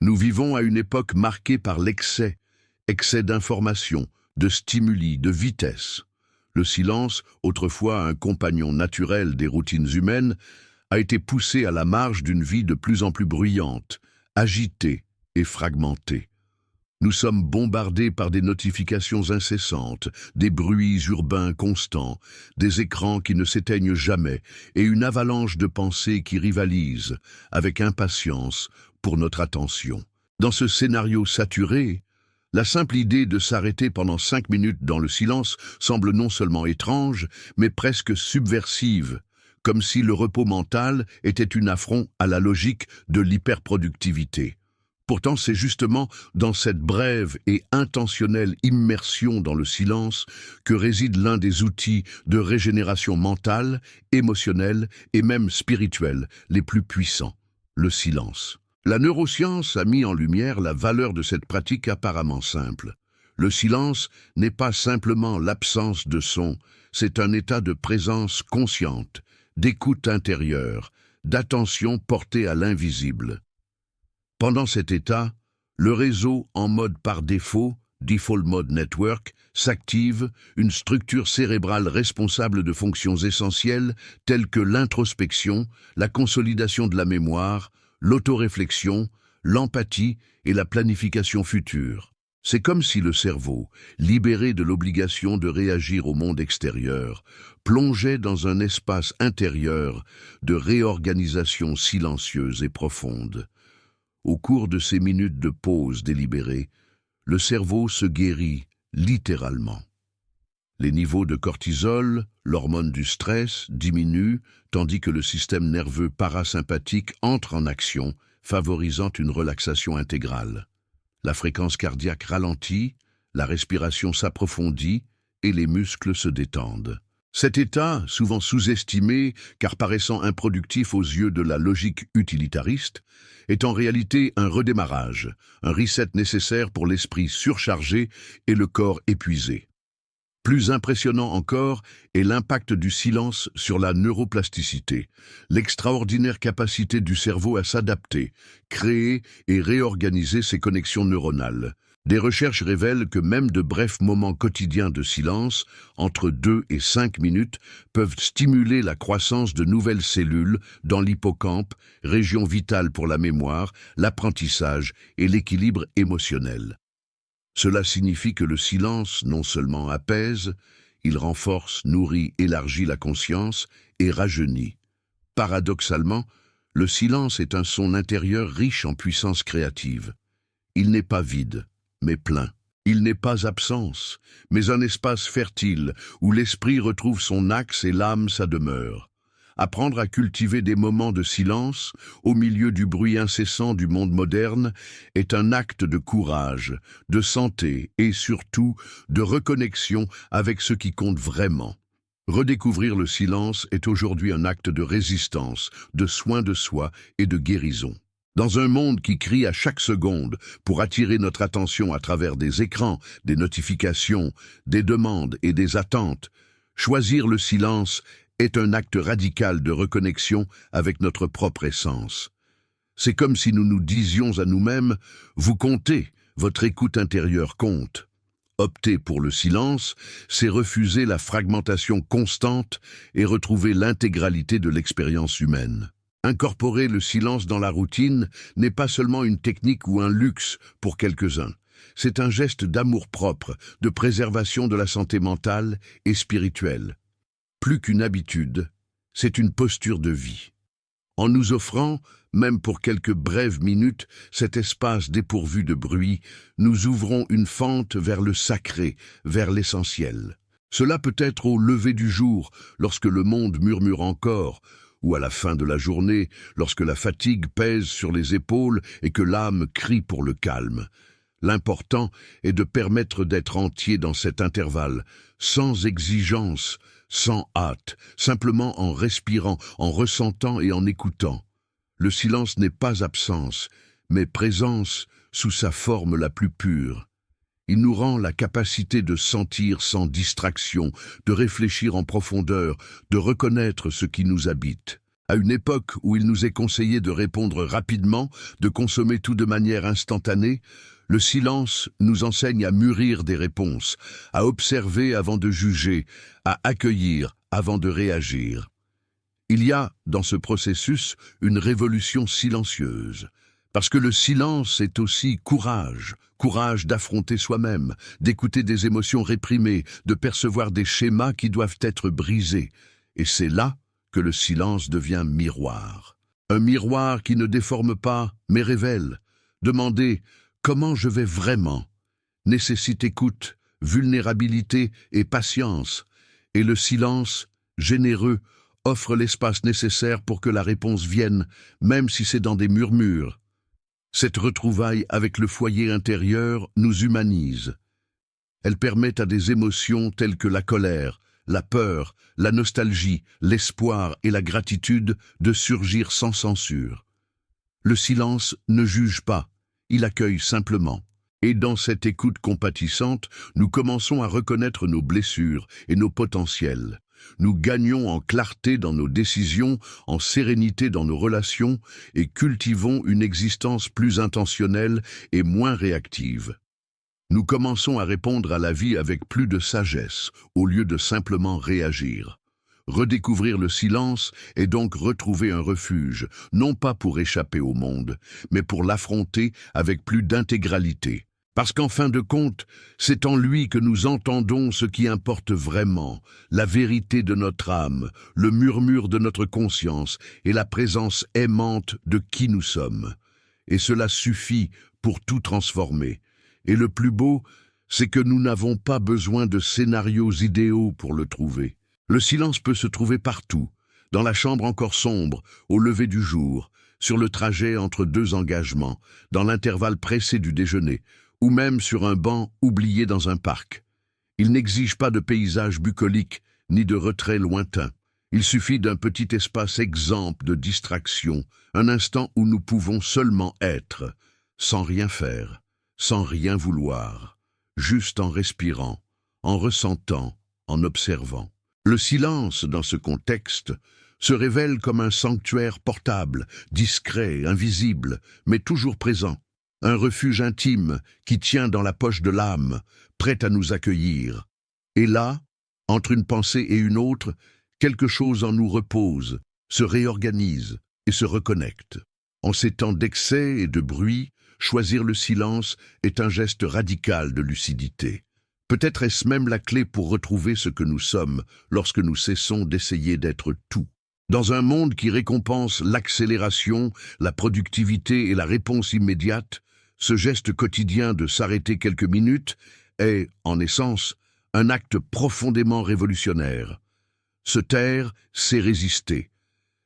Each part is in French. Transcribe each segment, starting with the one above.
Nous vivons à une époque marquée par l'excès, excès d'informations, de stimuli, de vitesse. Le silence, autrefois un compagnon naturel des routines humaines, a été poussé à la marge d'une vie de plus en plus bruyante, agitée et fragmentée. Nous sommes bombardés par des notifications incessantes, des bruits urbains constants, des écrans qui ne s'éteignent jamais et une avalanche de pensées qui rivalisent, avec impatience, pour notre attention. Dans ce scénario saturé, la simple idée de s'arrêter pendant 5 minutes dans le silence semble non seulement étrange, mais presque subversive, comme si le repos mental était un affront à la logique de l'hyperproductivité. Pourtant, c'est justement dans cette brève et intentionnelle immersion dans le silence que réside l'un des outils de régénération mentale, émotionnelle et même spirituelle les plus puissants, le silence. La neuroscience a mis en lumière la valeur de cette pratique apparemment simple. Le silence n'est pas simplement l'absence de son, c'est un état de présence consciente, d'écoute intérieure, d'attention portée à l'invisible. Pendant cet état, le réseau en mode par défaut, Default Mode Network, s'active, une structure cérébrale responsable de fonctions essentielles telles que l'introspection, la consolidation de la mémoire, l'autoréflexion, l'empathie et la planification future. C'est comme si le cerveau, libéré de l'obligation de réagir au monde extérieur, plongeait dans un espace intérieur de réorganisation silencieuse et profonde. Au cours de ces minutes de pause délibérée, le cerveau se guérit littéralement. Les niveaux de cortisol, l'hormone du stress, diminuent, tandis que le système nerveux parasympathique entre en action, favorisant une relaxation intégrale. La fréquence cardiaque ralentit, la respiration s'approfondit et les muscles se détendent. Cet état, souvent sous-estimé car paraissant improductif aux yeux de la logique utilitariste, est en réalité un redémarrage, un reset nécessaire pour l'esprit surchargé et le corps épuisé. Plus impressionnant encore est l'impact du silence sur la neuroplasticité, l'extraordinaire capacité du cerveau à s'adapter, créer et réorganiser ses connexions neuronales. Des recherches révèlent que même de brefs moments quotidiens de silence, entre 2 et 5 minutes, peuvent stimuler la croissance de nouvelles cellules dans l'hippocampe, région vitale pour la mémoire, l'apprentissage et l'équilibre émotionnel. Cela signifie que le silence non seulement apaise, il renforce, nourrit, élargit la conscience et rajeunit. Paradoxalement, le silence est un son intérieur riche en puissance créative. Il n'est pas vide, mais plein. Il n'est pas absence, mais un espace fertile où l'esprit retrouve son axe et l'âme sa demeure. Apprendre à cultiver des moments de silence, au milieu du bruit incessant du monde moderne, est un acte de courage, de santé et surtout de reconnexion avec ce qui compte vraiment. Redécouvrir le silence est aujourd'hui un acte de résistance, de soin de soi et de guérison. Dans un monde qui crie à chaque seconde pour attirer notre attention à travers des écrans, des notifications, des demandes et des attentes, choisir le silence est un acte radical de reconnexion avec notre propre essence. C'est comme si nous nous disions à nous-mêmes « Vous comptez, votre écoute intérieure compte ». Opter pour le silence, c'est refuser la fragmentation constante et retrouver l'intégralité de l'expérience humaine. Incorporer le silence dans la routine n'est pas seulement une technique ou un luxe pour quelques-uns. C'est un geste d'amour-propre, de préservation de la santé mentale et spirituelle. Plus qu'une habitude, c'est une posture de vie. En nous offrant, même pour quelques brèves minutes, cet espace dépourvu de bruit, nous ouvrons une fente vers le sacré, vers l'essentiel. Cela peut être au lever du jour, lorsque le monde murmure encore, ou à la fin de la journée, lorsque la fatigue pèse sur les épaules et que l'âme crie pour le calme. L'important est de permettre d'être entier dans cet intervalle, sans exigence, sans hâte, simplement en respirant, en ressentant et en écoutant. Le silence n'est pas absence, mais présence sous sa forme la plus pure. Il nous rend la capacité de sentir sans distraction, de réfléchir en profondeur, de reconnaître ce qui nous habite. À une époque où il nous est conseillé de répondre rapidement, de consommer tout de manière instantanée, le silence nous enseigne à mûrir des réponses, à observer avant de juger, à accueillir avant de réagir. Il y a, dans ce processus, une révolution silencieuse. Parce que le silence est aussi courage, courage d'affronter soi-même, d'écouter des émotions réprimées, de percevoir des schémas qui doivent être brisés. Et c'est là que le silence devient miroir. Un miroir qui ne déforme pas, mais révèle. Demander « comment je vais vraiment ?» nécessite écoute, vulnérabilité et patience. Et le silence, généreux, offre l'espace nécessaire pour que la réponse vienne, même si c'est dans des murmures. Cette retrouvaille avec le foyer intérieur nous humanise. Elle permet à des émotions telles que la colère, la peur, la nostalgie, l'espoir et la gratitude de surgir sans censure. Le silence ne juge pas, il accueille simplement. Et dans cette écoute compatissante, nous commençons à reconnaître nos blessures et nos potentiels. Nous gagnons en clarté dans nos décisions, en sérénité dans nos relations et cultivons une existence plus intentionnelle et moins réactive. Nous commençons à répondre à la vie avec plus de sagesse, au lieu de simplement réagir. Redécouvrir le silence est donc retrouver un refuge, non pas pour échapper au monde, mais pour l'affronter avec plus d'intégralité. Parce qu'en fin de compte, c'est en lui que nous entendons ce qui importe vraiment, la vérité de notre âme, le murmure de notre conscience et la présence aimante de qui nous sommes. Et cela suffit pour tout transformer. Et le plus beau, c'est que nous n'avons pas besoin de scénarios idéaux pour le trouver. Le silence peut se trouver partout, dans la chambre encore sombre, au lever du jour, sur le trajet entre deux engagements, dans l'intervalle pressé du déjeuner, ou même sur un banc oublié dans un parc. Il n'exige pas de paysage bucolique, ni de retrait lointain. Il suffit d'un petit espace exempt de distraction, un instant où nous pouvons seulement être, sans rien faire, sans rien vouloir, juste en respirant, en ressentant, en observant. Le silence, dans ce contexte, se révèle comme un sanctuaire portable, discret, invisible, mais toujours présent. Un refuge intime qui tient dans la poche de l'âme, prêt à nous accueillir. Et là, entre une pensée et une autre, quelque chose en nous repose, se réorganise et se reconnecte. En ces temps d'excès et de bruit, choisir le silence est un geste radical de lucidité. Peut-être est-ce même la clé pour retrouver ce que nous sommes lorsque nous cessons d'essayer d'être tout. Dans un monde qui récompense l'accélération, la productivité et la réponse immédiate, ce geste quotidien de s'arrêter quelques minutes est, en essence, un acte profondément révolutionnaire. Se taire, c'est résister.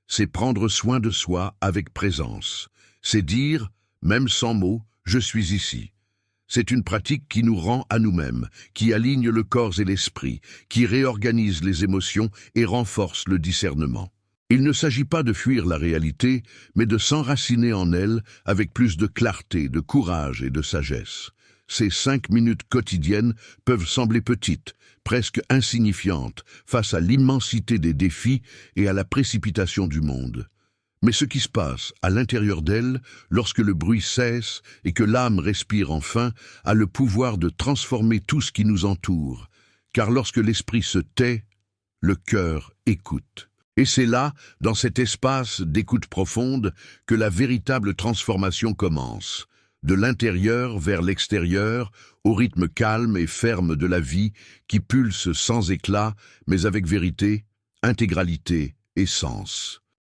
C'est prendre soin de soi avec présence. C'est dire, même sans mots, je suis ici. C'est une pratique qui nous rend à nous-mêmes, qui aligne le corps et l'esprit, qui réorganise les émotions et renforce le discernement. Il ne s'agit pas de fuir la réalité, mais de s'enraciner en elle avec plus de clarté, de courage et de sagesse. Ces 5 minutes quotidiennes peuvent sembler petites, presque insignifiantes, face à l'immensité des défis et à la précipitation du monde. Mais ce qui se passe à l'intérieur d'elle, lorsque le bruit cesse et que l'âme respire enfin, a le pouvoir de transformer tout ce qui nous entoure. Car lorsque l'esprit se tait, le cœur écoute. Et c'est là, dans cet espace d'écoute profonde, que la véritable transformation commence. De l'intérieur vers l'extérieur, au rythme calme et ferme de la vie qui pulse sans éclat, mais avec vérité, intégralité et sens.